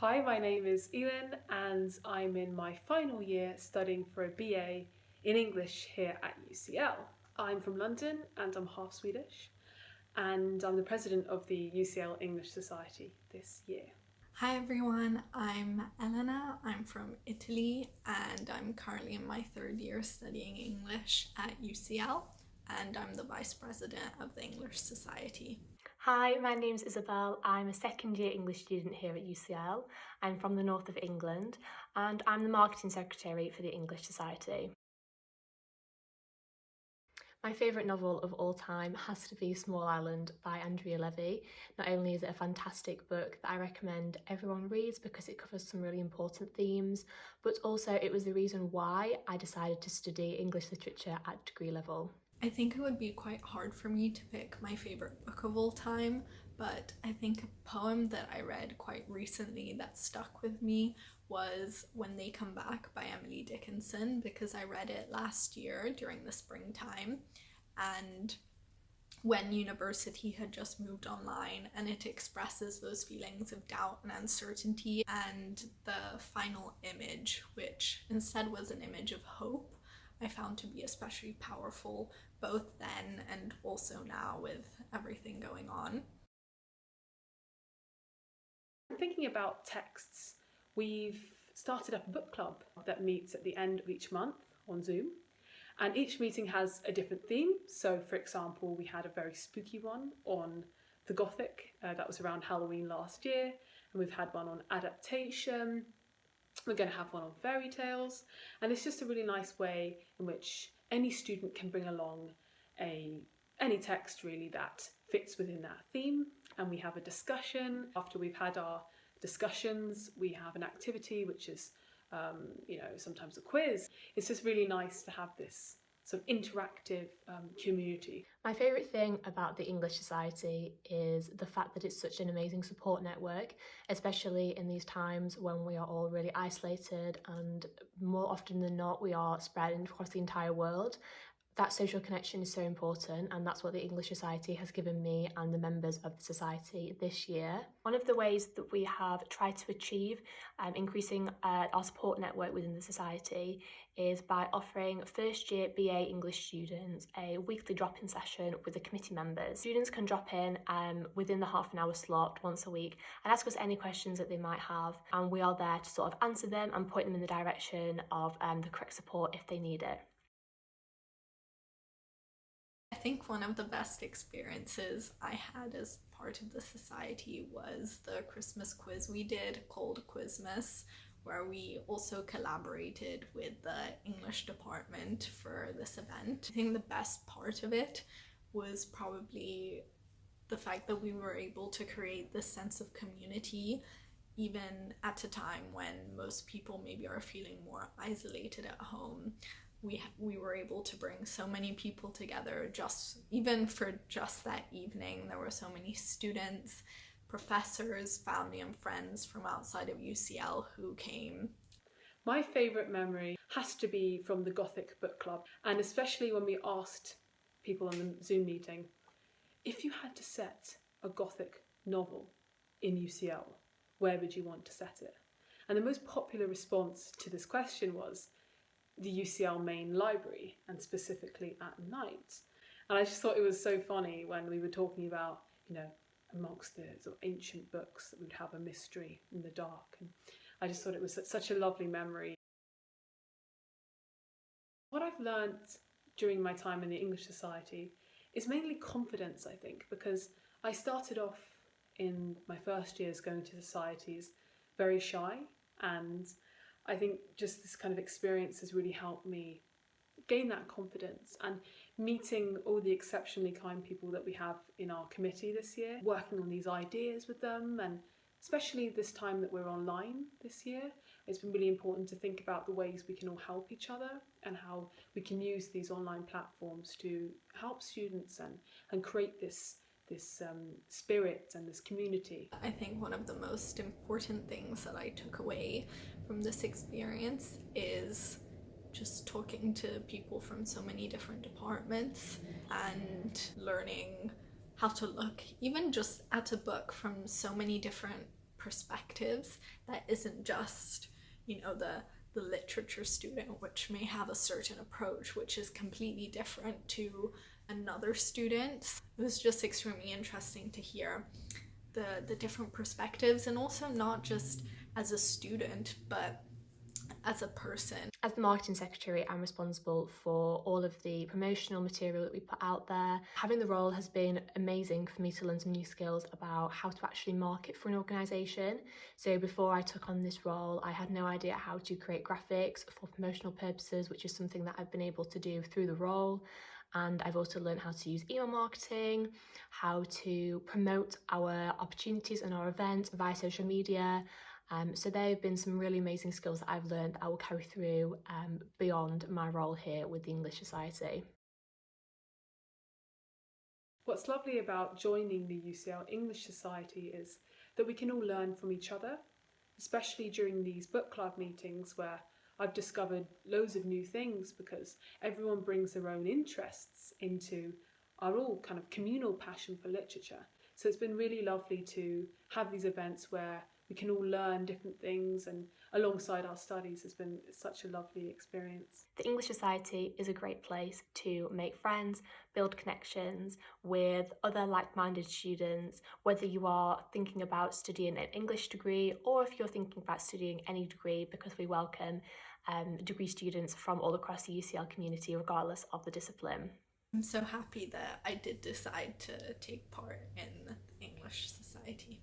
Hi, my name is Elin and I'm in my final year studying for a BA in English here at UCL. I'm from London and I'm half Swedish, and I'm the president of the UCL English Society this year. Hi everyone, I'm Elena. I'm from Italy and I'm currently in my third year studying English at UCL, and I'm the vice president of the English Society. Hi, my name's Isabelle. I'm a second year English student here at UCL. I'm from the north of England and I'm the marketing secretary for the English Society. My favourite novel of all time has to be Small Island by Andrea Levy. Not only is it a fantastic book that I recommend everyone reads because it covers some really important themes, but also it was the reason why I decided to study English literature at degree level. I think it would be quite hard for me to pick my favorite book of all time, but I think a poem that I read quite recently that stuck with me was When They Come Back by Emily Dickinson, because I read it last year during the springtime and when university had just moved online, and it expresses those feelings of doubt and uncertainty, and the final image, which instead was an image of hope, I found to be especially powerful both then and also now with everything going on. Thinking about texts, we've started up a book club that meets at the end of each month on Zoom, and each meeting has a different theme. So for example, we had a very spooky one on the Gothic, that was around Halloween last year, and we've had one on adaptation. We're going to have one on fairy tales, and it's just a really nice way in which any student can bring along any text really that fits within that theme, and we have a discussion. After we've had our discussions, we have an activity which is sometimes a quiz. It's just really nice to have this sort of interactive community. My favourite thing about the English Society is the fact that it's such an amazing support network, especially in these times when we are all really isolated and more often than not we are spread across the entire world. That social connection is so important, and that's what the English Society has given me and the members of the Society this year. One of the ways that we have tried to achieve increasing our support network within the Society is by offering first year BA English students a weekly drop-in session with the committee members. Students can drop in within the half an hour slot once a week and ask us any questions that they might have, and we are there to sort of answer them and point them in the direction of the correct support if they need it. I think one of the best experiences I had as part of the society was the Christmas quiz we did called Quizmas, where we also collaborated with the English department for this event. I think the best part of it was probably the fact that we were able to create this sense of community even at a time when most people maybe are feeling more isolated at home. We were able to bring so many people together even for just that evening. There were so many students, professors, family and friends from outside of UCL who came. My favourite memory has to be from the Gothic book club, and especially when we asked people on the Zoom meeting, if you had to set a Gothic novel in UCL, where would you want to set it? And the most popular response to this question was the UCL main library, and specifically at night. And I just thought it was so funny when we were talking about, amongst the sort of ancient books, that we'd have a mystery in the dark. And I just thought it was such a lovely memory. What I've learnt during my time in the English Society is mainly confidence, I think, because I started off in my first years going to societies very shy, and I think just this kind of experience has really helped me gain that confidence, and meeting all the exceptionally kind people that we have in our committee this year, working on these ideas with them, and especially this time that we're online this year, it's been really important to think about the ways we can all help each other and how we can use these online platforms to help students and create this spirit and this community. I think one of the most important things that I took away from this experience is just talking to people from so many different departments and learning how to look even just at a book from so many different perspectives that isn't just, you know, the literature student, which may have a certain approach which is completely different to another student. It was just extremely interesting to hear the different perspectives, and also not just as a student but as a person. As the marketing secretary, I'm responsible for all of the promotional material that we put out there. Having the role has been amazing for me to learn some new skills about how to actually market for an organisation. So before I took on this role, I had no idea how to create graphics for promotional purposes, which is something that I've been able to do through the role. And I've also learned how to use email marketing, how to promote our opportunities and our events via social media. So there have been some really amazing skills that I've learned that I will carry through beyond my role here with the English Society. What's lovely about joining the UCL English Society is that we can all learn from each other, especially during these book club meetings where I've discovered loads of new things because everyone brings their own interests into our all kind of communal passion for literature. So it's been really lovely to have these events where we can all learn different things, and alongside our studies has been such a lovely experience. The English Society is a great place to make friends, build connections with other like-minded students, whether you are thinking about studying an English degree or if you're thinking about studying any degree, because we welcome degree students from all across the UCL community regardless of the discipline. I'm so happy that I did decide to take part in the English Society.